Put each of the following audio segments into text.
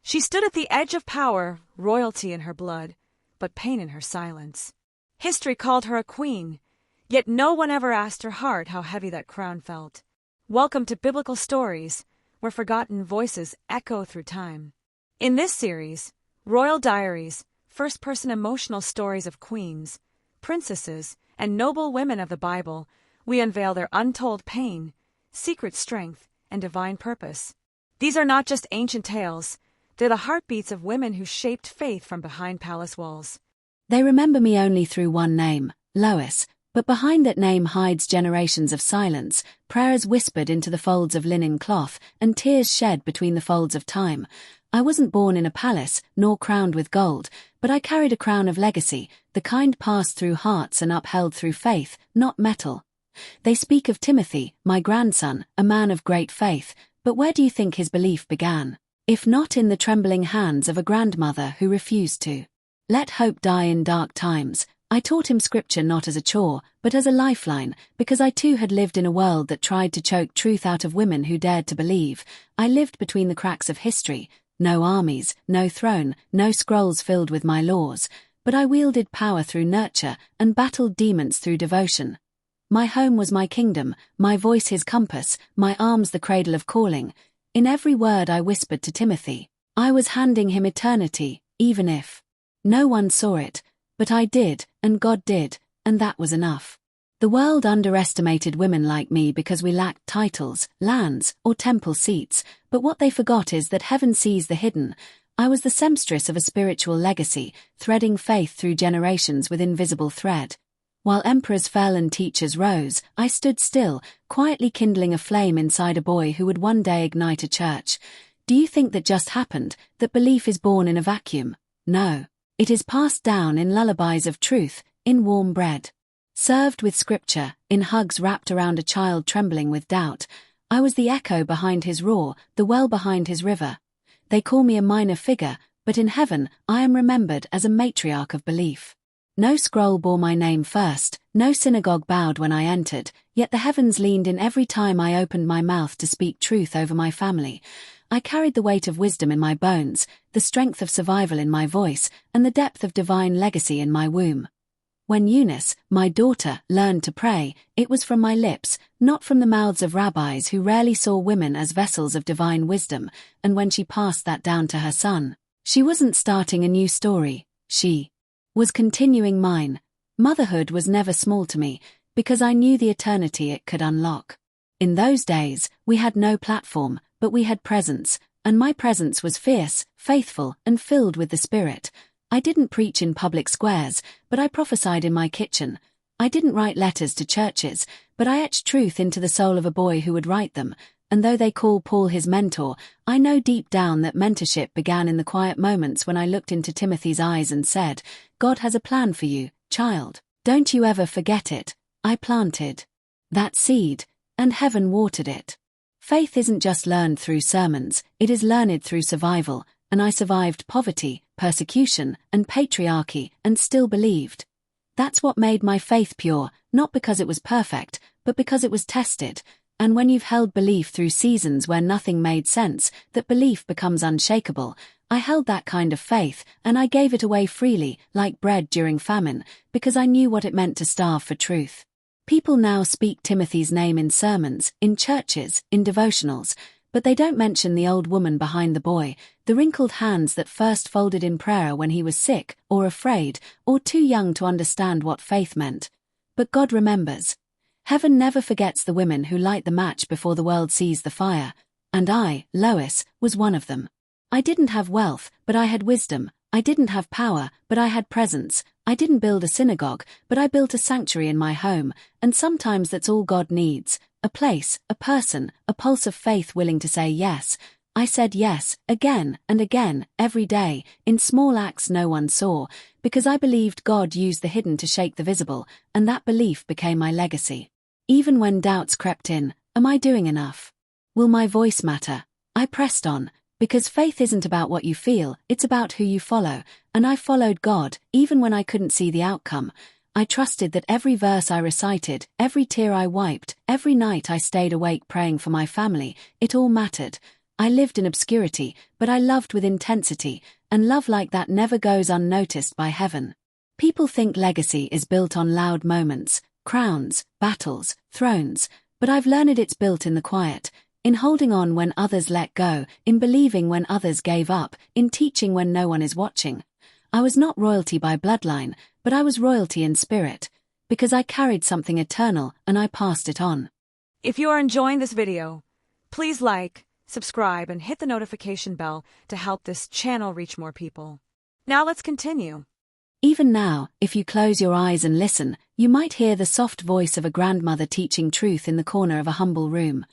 She stood at the edge of power, royalty in her blood, but pain in her silence. History called her a queen, yet no one ever asked her heart how heavy that crown felt. Welcome to Biblical Stories, where forgotten voices echo through time. In this series, Royal Diaries, first-person emotional stories of queens, princesses, and noble women of the Bible, we unveil their untold pain, secret strength, and divine purpose. These are not just ancient tales, they're the heartbeats of women who shaped faith from behind palace walls. They remember me only through one name, Lois, but behind that name hides generations of silence, prayers whispered into the folds of linen cloth, and tears shed between the folds of time. I wasn't born in a palace, nor crowned with gold, but I carried a crown of legacy, the kind passed through hearts and upheld through faith, not metal. They speak of Timothy, my grandson, a man of great faith, but where do you think his belief began? If not in the trembling hands of a grandmother who refused to let hope die in dark times. I taught him scripture not as a chore, but as a lifeline, because I too had lived in a world that tried to choke truth out of women who dared to believe. I lived between the cracks of history. No armies, no throne, no scrolls filled with my laws, but I wielded power through nurture and battled demons through devotion. My home was my kingdom, my voice his compass, my arms the cradle of calling. In every word I whispered to Timothy, I was handing him eternity, even if no one saw it, but I did, and God did, and that was enough. The world underestimated women like me because we lacked titles, lands, or temple seats, but what they forgot is that heaven sees the hidden. I was the seamstress of a spiritual legacy, threading faith through generations with invisible thread. While emperors fell and teachers rose, I stood still, quietly kindling a flame inside a boy who would one day ignite a church. Do you think that just happened, that belief is born in a vacuum? No. It is passed down in lullabies of truth, in warm bread, served with scripture, in hugs wrapped around a child trembling with doubt. I was the echo behind his roar, the well behind his river. They call me a minor figure, but in heaven I am remembered as a matriarch of belief. No scroll bore my name first, no synagogue bowed when I entered, yet the heavens leaned in every time I opened my mouth to speak truth over my family. I carried the weight of wisdom in my bones, the strength of survival in my voice, and the depth of divine legacy in my womb. When Eunice, my daughter, learned to pray, it was from my lips, not from the mouths of rabbis who rarely saw women as vessels of divine wisdom, and when she passed that down to her son, she wasn't starting a new story, she was continuing mine. Motherhood was never small to me, because I knew the eternity it could unlock. In those days, we had no platform, but we had presence, and my presence was fierce, faithful, and filled with the Spirit. I didn't preach in public squares, but I prophesied in my kitchen. I didn't write letters to churches, but I etched truth into the soul of a boy who would write them, and though they call Paul his mentor, I know deep down that mentorship began in the quiet moments when I looked into Timothy's eyes and said, God has a plan for you, child. Don't you ever forget it. I planted that seed, and heaven watered it. Faith isn't just learned through sermons, it is learned through survival, and I survived poverty, persecution, and patriarchy, and still believed. That's what made my faith pure, not because it was perfect, but because it was tested. And when you've held belief through seasons where nothing made sense, that belief becomes unshakable. I held that kind of faith, and I gave it away freely, like bread during famine, because I knew what it meant to starve for truth. People now speak Timothy's name in sermons, in churches, in devotionals, but they don't mention the old woman behind the boy, the wrinkled hands that first folded in prayer when he was sick, or afraid, or too young to understand what faith meant. But God remembers. Heaven never forgets the women who light the match before the world sees the fire, and I, Lois, was one of them. I didn't have wealth, but I had wisdom. I didn't have power, but I had presence. I didn't build a synagogue, but I built a sanctuary in my home, and sometimes that's all God needs. A place, a person, a pulse of faith willing to say yes. I said yes, again and again, every day, in small acts no one saw, because I believed God used the hidden to shake the visible, and that belief became my legacy. Even when doubts crept in, am I doing enough? Will my voice matter? I pressed on. Because faith isn't about what you feel, it's about who you follow, and I followed God, even when I couldn't see the outcome. I trusted that every verse I recited, every tear I wiped, every night I stayed awake praying for my family, it all mattered. I lived in obscurity, but I loved with intensity, and love like that never goes unnoticed by heaven. People think legacy is built on loud moments, crowns, battles, thrones, but I've learned it's built in the quiet, in holding on when others let go, in believing when others gave up, in teaching when no one is watching. I was not royalty by bloodline, but I was royalty in spirit, because I carried something eternal and I passed it on. If you are enjoying this video, please like, subscribe, and hit the notification bell to help this channel reach more people. Now let's continue. Even now, if you close your eyes and listen, you might hear the soft voice of a grandmother teaching truth in the corner of a humble room.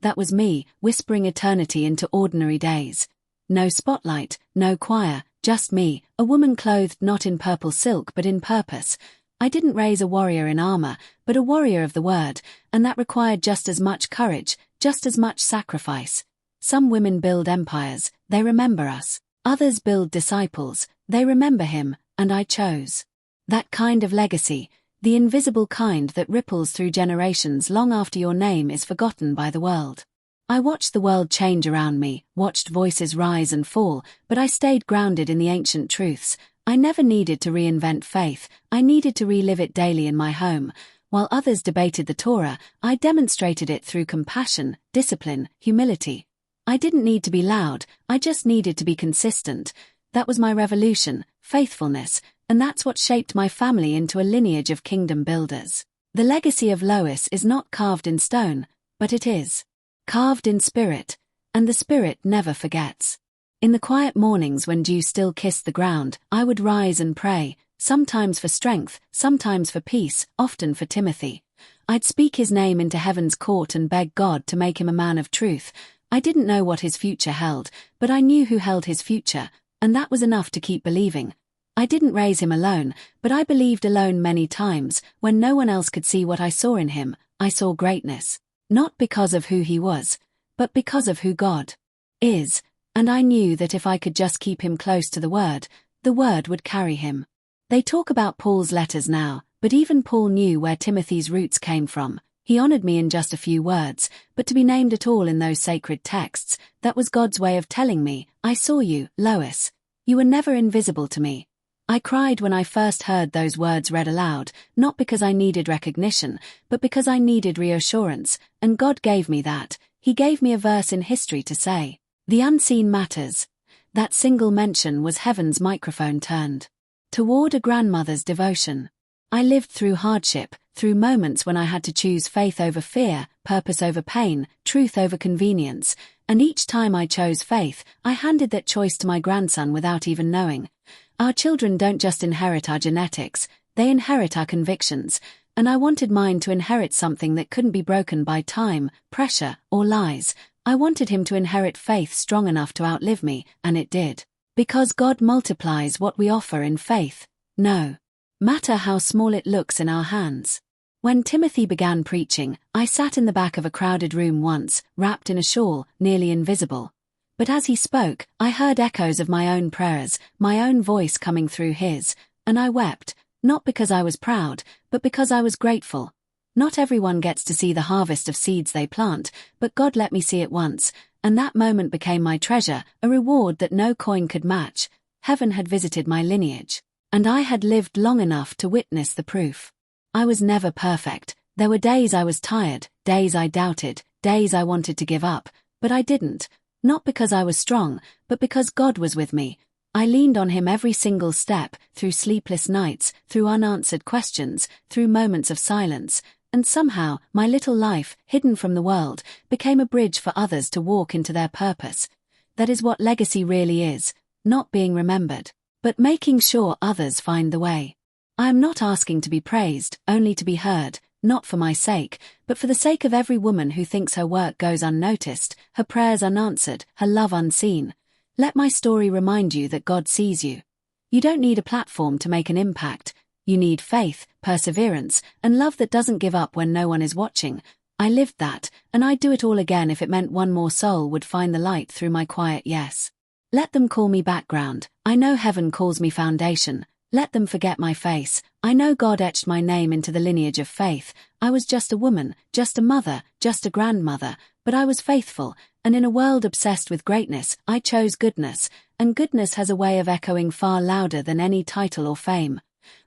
That was me, whispering eternity into ordinary days. No spotlight, no choir, just me, a woman clothed not in purple silk but in purpose. I didn't raise a warrior in armor, but a warrior of the word, and that required just as much courage, just as much sacrifice. Some women build empires, they remember us. Others build disciples, they remember him, and I chose. That kind of legacy, the invisible kind that ripples through generations long after your name is forgotten by the world. I watched the world change around me, watched voices rise and fall, but I stayed grounded in the ancient truths. I never needed to reinvent faith, I needed to relive it daily in my home. While others debated the Torah, I demonstrated it through compassion, discipline, humility. I didn't need to be loud, I just needed to be consistent. That was my revolution, faithfulness, and that's what shaped my family into a lineage of kingdom builders. The legacy of Lois is not carved in stone, but it is carved in spirit, and the spirit never forgets. In the quiet mornings when dew still kissed the ground, I would rise and pray, sometimes for strength, sometimes for peace, often for Timothy. I'd speak his name into heaven's court and beg God to make him a man of truth. I didn't know what his future held, but I knew who held his future, and that was enough to keep believing. I didn't raise him alone, but I believed alone many times. When no one else could see what I saw in him, I saw greatness. Not because of who he was, but because of who God is. And I knew that if I could just keep him close to the word would carry him. They talk about Paul's letters now, but even Paul knew where Timothy's roots came from. He honored me in just a few words, but to be named at all in those sacred texts, that was God's way of telling me, I saw you, Lois. You were never invisible to me. I cried when I first heard those words read aloud, not because I needed recognition, but because I needed reassurance, and God gave me that. He gave me a verse in history to say, the unseen matters. That single mention was heaven's microphone turned toward a grandmother's devotion. I lived through hardship, through moments when I had to choose faith over fear, purpose over pain, truth over convenience, and each time I chose faith, I handed that choice to my grandson without even knowing. Our children don't just inherit our genetics, they inherit our convictions, and I wanted mine to inherit something that couldn't be broken by time, pressure, or lies. I wanted him to inherit faith strong enough to outlive me, and it did. Because God multiplies what we offer in faith, no matter how small it looks in our hands. When Timothy began preaching, I sat in the back of a crowded room once, wrapped in a shawl, nearly invisible. But as he spoke, I heard echoes of my own prayers, my own voice coming through his, and I wept, not because I was proud, but because I was grateful. Not everyone gets to see the harvest of seeds they plant, but God let me see it once, and that moment became my treasure, a reward that no coin could match. Heaven had visited my lineage, and I had lived long enough to witness the proof. I was never perfect. There were days I was tired, days I doubted, days I wanted to give up, but I didn't. Not because I was strong, but because God was with me. I leaned on him every single step, through sleepless nights, through unanswered questions, through moments of silence, and somehow, my little life, hidden from the world, became a bridge for others to walk into their purpose. That is what legacy really is, not being remembered, but making sure others find the way. I am not asking to be praised, only to be heard, not for my sake, but for the sake of every woman who thinks her work goes unnoticed, her prayers unanswered, her love unseen. Let my story remind you that God sees you. You don't need a platform to make an impact. You need faith, perseverance, and love that doesn't give up when no one is watching. I lived that, and I'd do it all again if it meant one more soul would find the light through my quiet yes. Let them call me background. I know heaven calls me foundation. Let them forget my face. I know God etched my name into the lineage of faith. I was just a woman, just a mother, just a grandmother, but I was faithful, and in a world obsessed with greatness, I chose goodness, and goodness has a way of echoing far louder than any title or fame.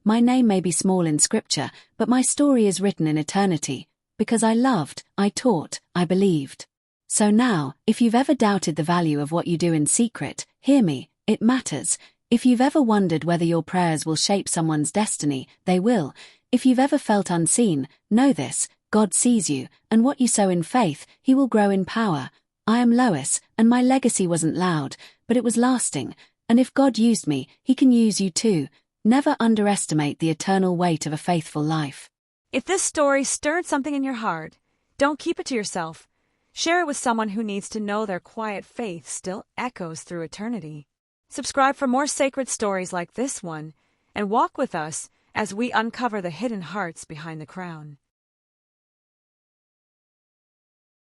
My name may be small in scripture, but my story is written in eternity, because I loved, I taught, I believed. So now, if you've ever doubted the value of what you do in secret, hear me, it matters. If you've ever wondered whether your prayers will shape someone's destiny, they will. If you've ever felt unseen, know this, God sees you, and what you sow in faith, He will grow in power. I am Lois, and my legacy wasn't loud, but it was lasting, and if God used me, He can use you too. Never underestimate the eternal weight of a faithful life. If this story stirred something in your heart, don't keep it to yourself. Share it with someone who needs to know their quiet faith still echoes through eternity. Subscribe for more sacred stories like this one, and walk with us as we uncover the hidden hearts behind the crown.